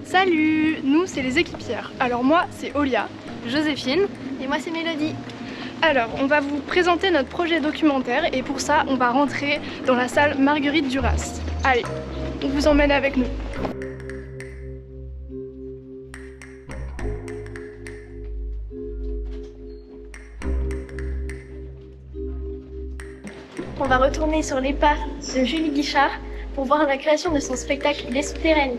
Salut, nous c'est les équipières. Alors moi c'est Olia. Joséphine. Et moi c'est Mélodie. Alors on va vous présenter notre projet documentaire et pour ça on va rentrer dans la salle Marguerite Duras. Allez, on vous emmène avec nous. On va retourner sur les pas de Julie Guichard pour voir la création de son spectacle Les Souterraines.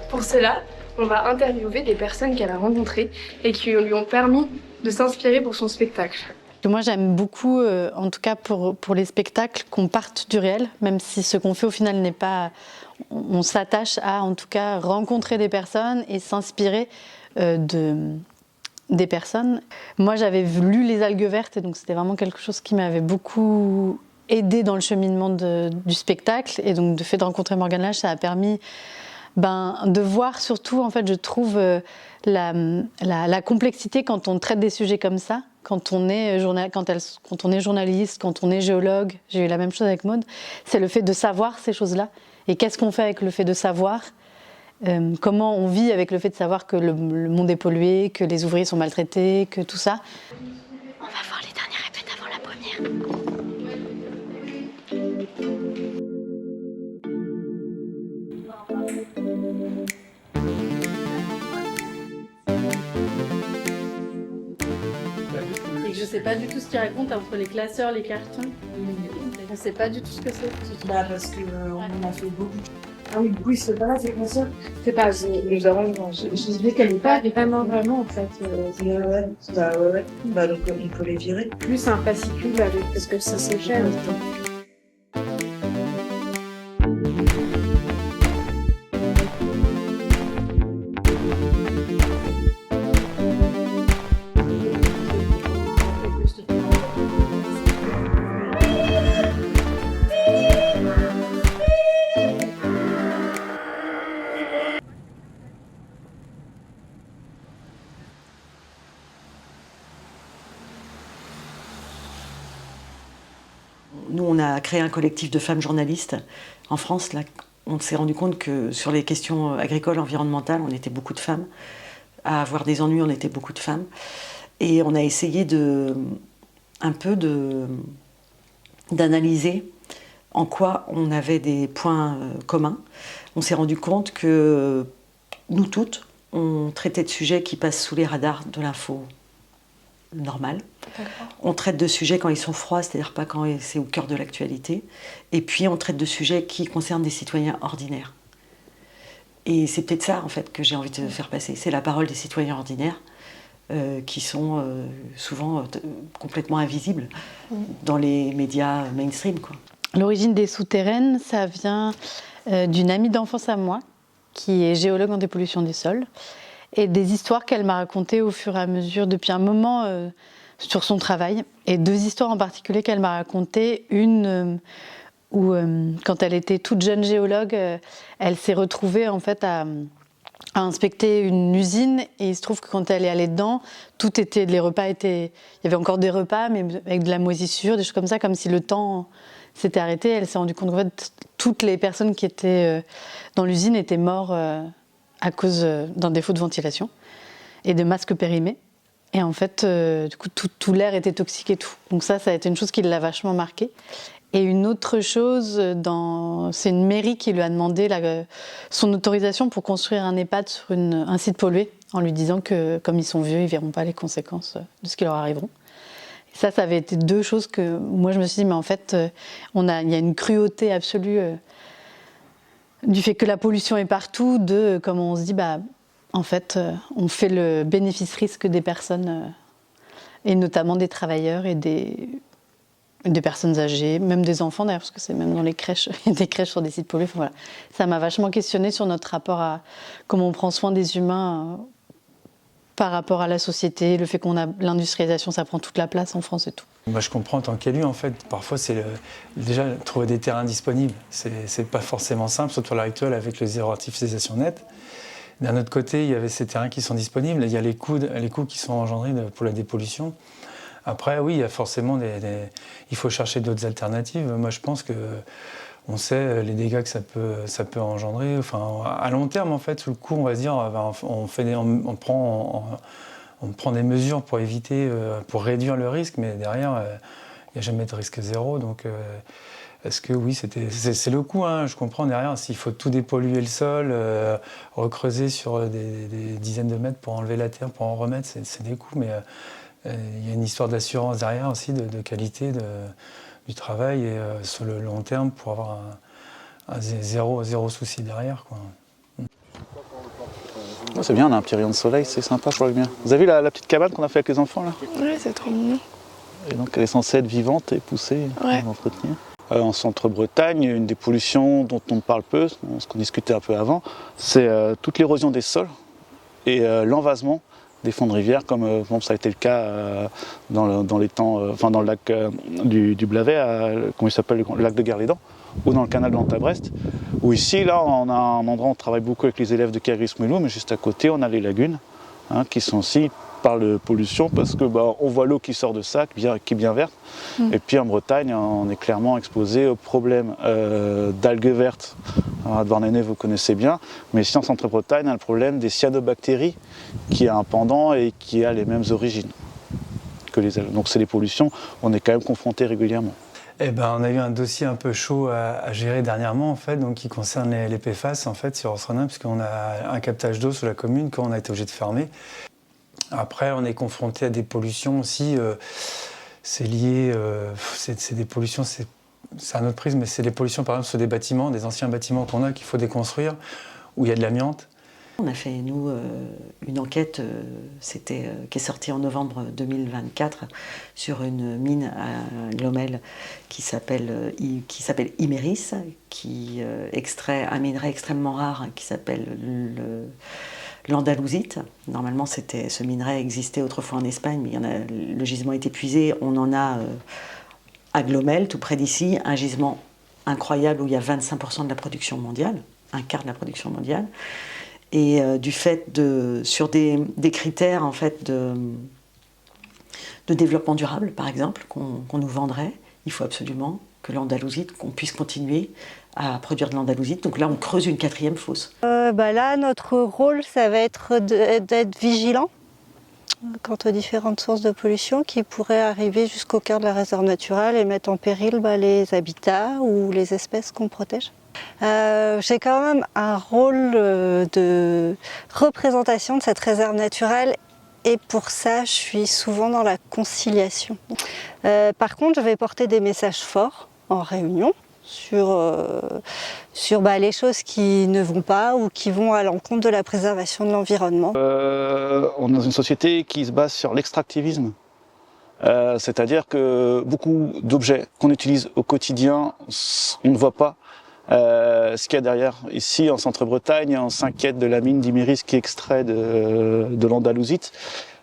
Pour cela, on va interviewer des personnes qu'elle a rencontrées et qui lui ont permis de s'inspirer pour son spectacle. Moi, j'aime beaucoup, en tout cas pour les spectacles, qu'on parte du réel, même si ce qu'on fait au final n'est pas... On s'attache à, en tout cas, rencontrer des personnes et s'inspirer des personnes. Moi, j'avais lu Les Algues Vertes, et donc c'était vraiment quelque chose qui m'avait beaucoup aidé dans le cheminement du spectacle. Et donc, le fait de rencontrer Morgane Lage, ça a permis de voir surtout, en fait, je trouve, la complexité quand on traite des sujets comme ça. Quand on est journaliste, quand on est géologue, j'ai eu la même chose avec Maud, c'est le fait de savoir ces choses-là. Et qu'est-ce qu'on fait avec le fait de savoir ? Comment on vit avec le fait de savoir que le monde est pollué, que les ouvriers sont maltraités, que tout ça. On va voir les dernières répètes avant la première. Et que je sais pas du tout ce qu'ils racontent entre les classeurs, les cartons. On sait pas du tout ce que c'est. Parce qu'on en a fait beaucoup. Ah oui, c'est pas là, c'est comme ça. C'est pas, nous avons, je disais qu'elle n'est pas vraiment en fait. Donc on peut les virer. Plus un fascicule avec, parce que ça c'est cher. Nous, on a créé un collectif de femmes journalistes en France. Là, on s'est rendu compte que sur les questions agricoles, environnementales, on était beaucoup de femmes. À avoir des ennuis, on était beaucoup de femmes. Et on a essayé d'analyser en quoi on avait des points communs. On s'est rendu compte que nous toutes, on traitait de sujets qui passent sous les radars de l'info normale. On traite de sujets quand ils sont froids, c'est-à-dire pas quand c'est au cœur de l'actualité. Et puis on traite de sujets qui concernent des citoyens ordinaires. Et c'est peut-être ça en fait que j'ai envie de faire passer. C'est la parole des citoyens ordinaires qui sont souvent complètement invisibles dans les médias mainstream, quoi. L'origine des souterraines, ça vient d'une amie d'enfance à moi qui est géologue en dépollution des sols et des histoires qu'elle m'a racontées au fur et à mesure depuis un moment sur son travail. Et deux histoires en particulier qu'elle m'a racontées. Une où, quand elle était toute jeune géologue, elle s'est retrouvée en fait à inspecter une usine et il se trouve que quand elle est allée dedans, les repas étaient... Il y avait encore des repas mais avec de la moisissure, des choses comme ça, comme si le temps s'était arrêté. Elle s'est rendue compte qu'en fait, toutes les personnes qui étaient dans l'usine étaient mortes à cause d'un défaut de ventilation et de masques périmés. Et en fait, du coup, tout l'air était toxique et tout. Donc ça a été une chose qui l'a vachement marquée. Et une autre chose, c'est une mairie qui lui a demandé son autorisation pour construire un EHPAD sur un site pollué, en lui disant que, comme ils sont vieux, ils ne verront pas les conséquences de ce qui leur arriveront. Et ça avait été deux choses que moi je me suis dit, mais en fait, il y a une cruauté absolue du fait que la pollution est partout, comment on se dit, en fait, on fait le bénéfice-risque des personnes, et notamment des travailleurs et des personnes âgées, même des enfants d'ailleurs, parce que c'est même dans les crèches, il y a des crèches sur des sites pollués. Enfin, voilà. Ça m'a vachement questionnée sur notre rapport à comment on prend soin des humains par rapport à la société, le fait qu'on a l'industrialisation, ça prend toute la place en France et tout. Moi, je comprends en tant qu'élu, en fait, parfois c'est déjà trouver des terrains disponibles, c'est pas forcément simple, surtout à l'heure actuelle avec le zéro artificialisation nette. D'un autre côté, il y avait ces terrains qui sont disponibles, il y a les coûts qui sont engendrés pour la dépollution. Après, oui, il y a forcément il faut chercher d'autres alternatives. Moi, je pense que on sait les dégâts que ça peut engendrer. Enfin, à long terme, en fait, sous le coup, on va se dire, on prend des mesures pour éviter, pour réduire le risque, mais derrière, il n'y a jamais de risque zéro. Donc, est-ce que oui, c'est le coup, hein, je comprends derrière, s'il faut tout dépolluer le sol, recreuser sur des dizaines de mètres pour enlever la terre, pour en remettre, c'est des coûts, mais il y a une histoire d'assurance derrière aussi, de qualité du travail, et sur le long terme, pour avoir un zéro souci derrière, quoi. Oh, c'est bien, on a un petit rayon de soleil, c'est sympa, je vois bien. Vous avez vu la petite cabane qu'on a fait avec les enfants là? Ouais, c'est trop mignon. Et donc elle est censée être vivante et poussée, Ouais. à entretenir. En centre-Bretagne, une des pollutions dont on parle peu, ce qu'on discutait un peu avant, c'est toute l'érosion des sols et l'envasement des fonds de rivière, comme bon, ça a été le cas dans l'étang, enfin dans le lac du Blavet, comment il s'appelle, le lac de Guerlédan, ou dans le canal de l'Anta-Brest, où ici, là, on a un endroit où on travaille beaucoup avec les élèves de Caris-Melou, mais juste à côté, on a les lagunes, hein, qui sont aussi par de pollution, parce que on voit l'eau qui sort de ça, qui est bien verte. Et puis en Bretagne, on est clairement exposé au problème d'algues vertes. Alors, à Douarnenez, vous connaissez bien, mais ici en Centre-Bretagne, on a le problème des cyanobactéries, qui a un pendant et qui a les mêmes origines que les algues. Donc c'est des pollutions, on est quand même confronté régulièrement. Eh ben, on a eu un dossier un peu chaud à gérer dernièrement, en fait, donc, qui concerne les PFAS, en fait, sur Osrenin, puisqu'on a un captage d'eau sur la commune qu'on a été obligé de fermer. Après, on est confronté à des pollutions aussi. C'est lié, c'est des pollutions, c'est un autre prisme, mais c'est des pollutions, par exemple, sur des bâtiments, des anciens bâtiments qu'on a, qu'il faut déconstruire, où il y a de l'amiante. On a fait, nous, une enquête qui est sortie en novembre 2024 sur une mine à Glomel qui s'appelle Imeris, qui extrait un minerai extrêmement rare qui s'appelle l'andalousite. Normalement, ce minerai existait autrefois en Espagne, mais le gisement est épuisé. On en a à Glomel, tout près d'ici, un gisement incroyable où il y a 25% de la production mondiale, un quart de la production mondiale. Et du fait sur des critères en fait de développement durable, par exemple, qu'on nous vendrait, il faut absolument que l'andalousite, qu'on puisse continuer à produire de l'andalousite. Donc là, on creuse une 4e fosse. Là, notre rôle, ça va être d'être vigilant quant aux différentes sources de pollution qui pourraient arriver jusqu'au cœur de la réserve naturelle et mettre en péril les habitats ou les espèces qu'on protège. J'ai quand même un rôle de représentation de cette réserve naturelle et pour ça je suis souvent dans la conciliation. Par contre je vais porter des messages forts en réunion sur les choses qui ne vont pas ou qui vont à l'encontre de la préservation de l'environnement. On est dans une société qui se base sur l'extractivisme. C'est-à-dire que beaucoup d'objets qu'on utilise au quotidien, on ne voit pas ce qu'il y a derrière. Ici, en Centre-Bretagne, on s'inquiète de la mine d'Imeris qui extrait de l'andalousite,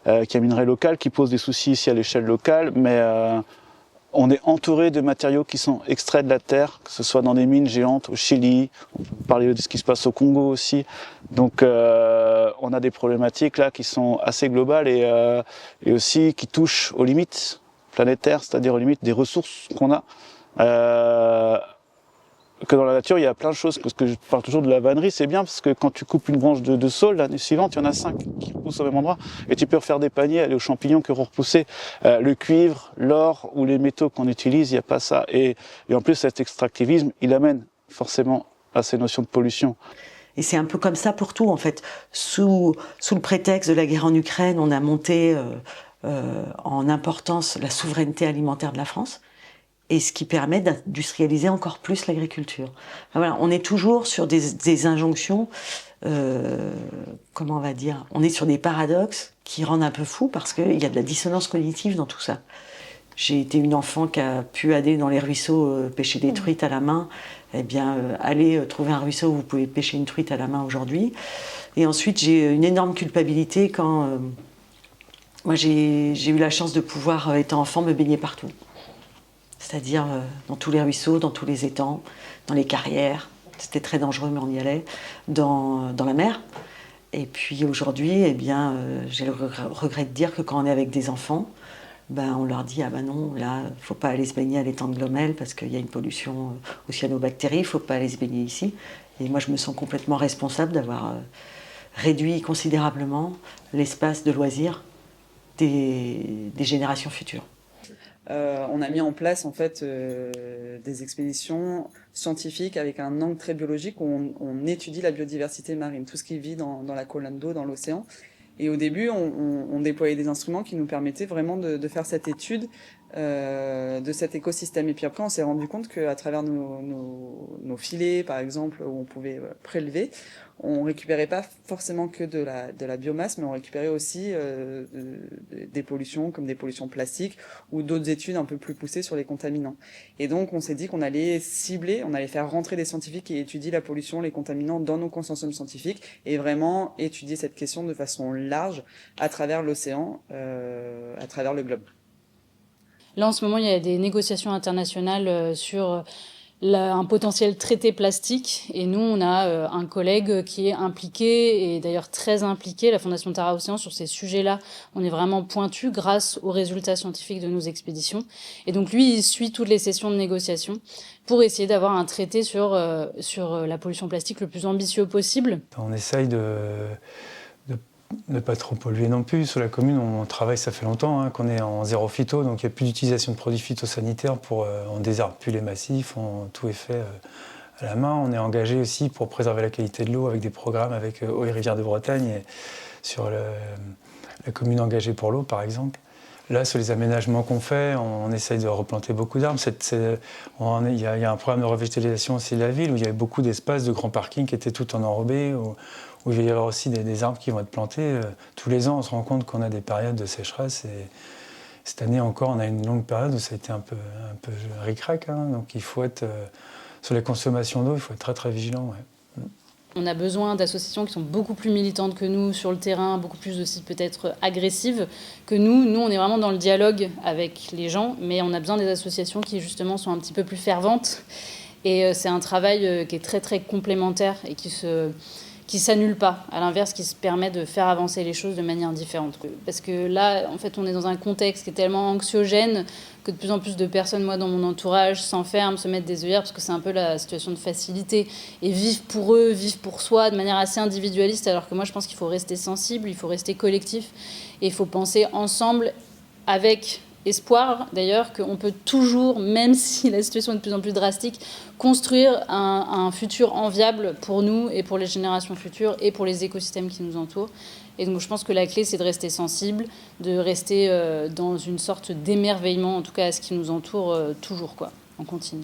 qui est un minerai local qui pose des soucis ici à l'échelle locale, mais on est entouré de matériaux qui sont extraits de la terre, que ce soit dans des mines géantes au Chili, on peut parler de ce qui se passe au Congo aussi. Donc on a des problématiques là qui sont assez globales et aussi qui touchent aux limites planétaires, c'est-à-dire aux limites des ressources qu'on a. Que dans la nature, il y a plein de choses, parce que je parle toujours de la vannerie, c'est bien, parce que quand tu coupes une branche de saule, l'année suivante, il y en a 5 qui repoussent au même endroit, et tu peux refaire des paniers, aller aux champignons que repousser. Le cuivre, l'or ou les métaux qu'on utilise, il n'y a pas ça. Et en plus, cet extractivisme, il amène forcément à ces notions de pollution. Et c'est un peu comme ça pour tout, en fait. Sous le prétexte de la guerre en Ukraine, on a monté en importance la souveraineté alimentaire de la France, et ce qui permet d'industrialiser encore plus l'agriculture. Enfin, voilà, on est toujours sur des injonctions, comment on va dire, on est sur des paradoxes qui rendent un peu fou parce qu'il y a de la dissonance cognitive dans tout ça. J'ai été une enfant qui a pu aller dans les ruisseaux pêcher des truites à la main. Eh bien, allez trouver un ruisseau où vous pouvez pêcher une truite à la main aujourd'hui. Et ensuite, j'ai une énorme culpabilité quand moi j'ai eu la chance de pouvoir, étant enfant, me baigner partout. C'est-à-dire dans tous les ruisseaux, dans tous les étangs, dans les carrières. C'était très dangereux, mais on y allait. Dans la mer. Et puis aujourd'hui, eh bien, j'ai le regret de dire que quand on est avec des enfants, ben, on leur dit ah ben non, là, faut pas aller se baigner à l'étang de Glomel parce qu'il y a une pollution aux cyanobactéries, faut pas aller se baigner ici. Et moi, je me sens complètement responsable d'avoir réduit considérablement l'espace de loisirs des générations futures. On a mis en place en fait des expéditions scientifiques avec un angle très biologique où on étudie la biodiversité marine, tout ce qui vit dans la colonne d'eau, dans l'océan. Et au début, on déployait des instruments qui nous permettaient vraiment de faire cette étude de cet écosystème. Et puis après, on s'est rendu compte qu'à travers nos filets, par exemple, où on pouvait prélever, on récupérait pas forcément que de la biomasse, mais on récupérait aussi des pollutions, comme des pollutions plastiques, ou d'autres études un peu plus poussées sur les contaminants. Et donc, on s'est dit qu'on allait cibler, on allait faire rentrer des scientifiques et étudier la pollution, les contaminants dans nos consortiums scientifiques, et vraiment étudier cette question de façon large à travers l'océan, à travers le globe. Là, en ce moment, il y a des négociations internationales sur un potentiel traité plastique. Et nous, on a un collègue qui est impliqué, et d'ailleurs très impliqué, la Fondation Tara Océan, sur ces sujets-là. On est vraiment pointu grâce aux résultats scientifiques de nos expéditions. Et donc lui, il suit toutes les sessions de négociation pour essayer d'avoir un traité sur la pollution plastique le plus ambitieux possible. On essaye de ne pas trop polluer non plus. Sur la commune, on travaille, ça fait longtemps qu'on est en zéro phyto, donc il n'y a plus d'utilisation de produits phytosanitaires. On désherbe plus les massifs, tout est fait à la main. On est engagé aussi pour préserver la qualité de l'eau avec des programmes avec Eau et Rivières de Bretagne et sur la commune engagée pour l'eau, par exemple. Là, sur les aménagements qu'on fait, on essaye de replanter beaucoup d'arbres. Il y a un programme de revégétalisation aussi de la ville où il y avait beaucoup d'espaces de grands parkings qui étaient tout en enrobés, où il va y avoir aussi des arbres qui vont être plantés. Tous les ans, on se rend compte qu'on a des périodes de sécheresse. Et cette année encore, on a une longue période où ça a été un peu ric-rac. Donc il faut être, sur les consommations d'eau, il faut être très très vigilant. Ouais. On a besoin d'associations qui sont beaucoup plus militantes que nous sur le terrain, beaucoup plus aussi peut-être agressives que nous. Nous, on est vraiment dans le dialogue avec les gens, mais on a besoin des associations qui justement sont un petit peu plus ferventes. Et c'est un travail qui est très très complémentaire et qui s'annule pas, à l'inverse, qui se permet de faire avancer les choses de manière différente. Parce que là, en fait, on est dans un contexte qui est tellement anxiogène que de plus en plus de personnes, moi, dans mon entourage, s'enferment, se mettent des œillères, parce que c'est un peu la situation de facilité, et vivent pour eux, vivent pour soi, de manière assez individualiste, alors que moi, je pense qu'il faut rester sensible, il faut rester collectif, et il faut penser ensemble avec espoir, d'ailleurs, qu'on peut toujours, même si la situation est de plus en plus drastique, construire un futur enviable pour nous et pour les générations futures et pour les écosystèmes qui nous entourent. Et donc je pense que la clé, c'est de rester sensible, de rester dans une sorte d'émerveillement, en tout cas à ce qui nous entoure toujours, quoi, en continu.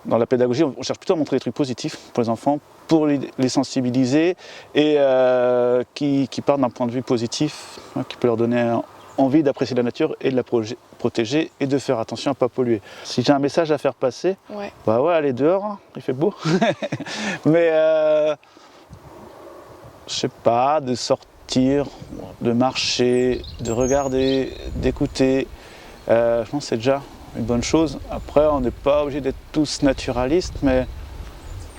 Dans la pédagogie, on cherche plutôt à montrer des trucs positifs pour les enfants, pour les sensibiliser et qui partent d'un point de vue positif, qui peut leur donner envie d'apprécier la nature et de la protéger et de faire attention à ne pas polluer. Si j'ai un message à faire passer, bah ouais, allez dehors, il fait beau. Mais je sais pas, de sortir, de marcher, de regarder, d'écouter, je pense que c'est déjà une bonne chose. Après, on n'est pas obligé d'être tous naturalistes, mais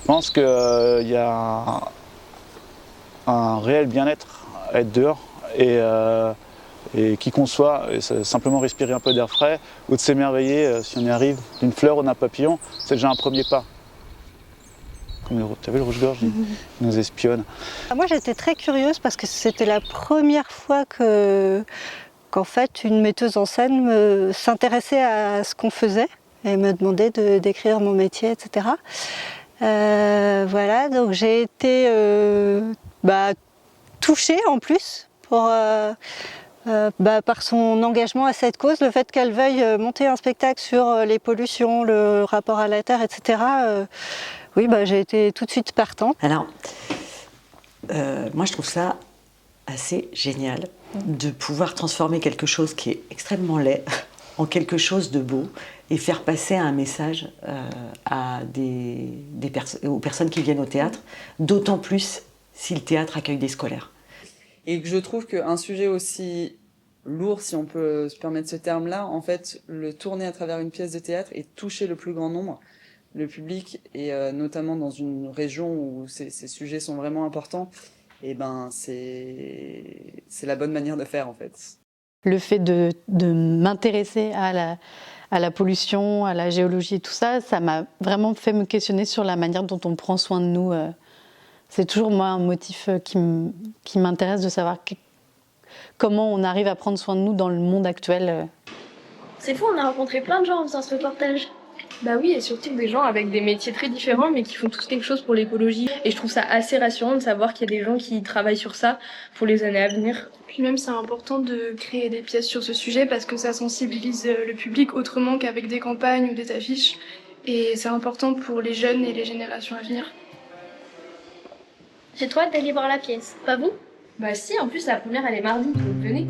je pense qu'il y a un réel bien-être à être dehors et qui qu'on soit, simplement respirer un peu d'air frais ou de s'émerveiller si on y arrive d'une fleur ou d'un papillon, c'est déjà un premier pas. Tu as vu le rouge-gorge, il nous espionne. Moi j'étais très curieuse parce que c'était la première fois qu'en fait une metteuse en scène s'intéressait à ce qu'on faisait et me demandait de décrire mon métier, etc. Voilà, donc j'ai été touchée en plus par son engagement à cette cause, le fait qu'elle veuille monter un spectacle sur les pollutions, le rapport à la terre, etc. Oui, j'ai été tout de suite partante. Alors, moi je trouve ça assez génial de pouvoir transformer quelque chose qui est extrêmement laid en quelque chose de beau et faire passer un message aux personnes qui viennent au théâtre, d'autant plus si le théâtre accueille des scolaires. Et que je trouve qu'un sujet aussi lourd, si on peut se permettre ce terme-là, en fait, le tourner à travers une pièce de théâtre et toucher le plus grand nombre, le public, et notamment dans une région où ces sujets sont vraiment importants, et c'est la bonne manière de faire, en fait. Le fait de m'intéresser à la pollution, à la géologie, tout ça, ça m'a vraiment fait me questionner sur la manière dont on prend soin de nous. C'est toujours moi un motif qui m'intéresse de savoir comment on arrive à prendre soin de nous dans le monde actuel. C'est fou, on a rencontré plein de gens en faisant ce reportage. Bah oui, et surtout des gens avec des métiers très différents mais qui font tous quelque chose pour l'écologie. Et je trouve ça assez rassurant de savoir qu'il y a des gens qui travaillent sur ça pour les années à venir. Puis même c'est important de créer des pièces sur ce sujet parce que ça sensibilise le public autrement qu'avec des campagnes ou des affiches. Et c'est important pour les jeunes et les générations à venir. J'ai trop hâte d'aller voir la pièce, pas vous? Bah si, en plus la première elle est mardi, donc venez.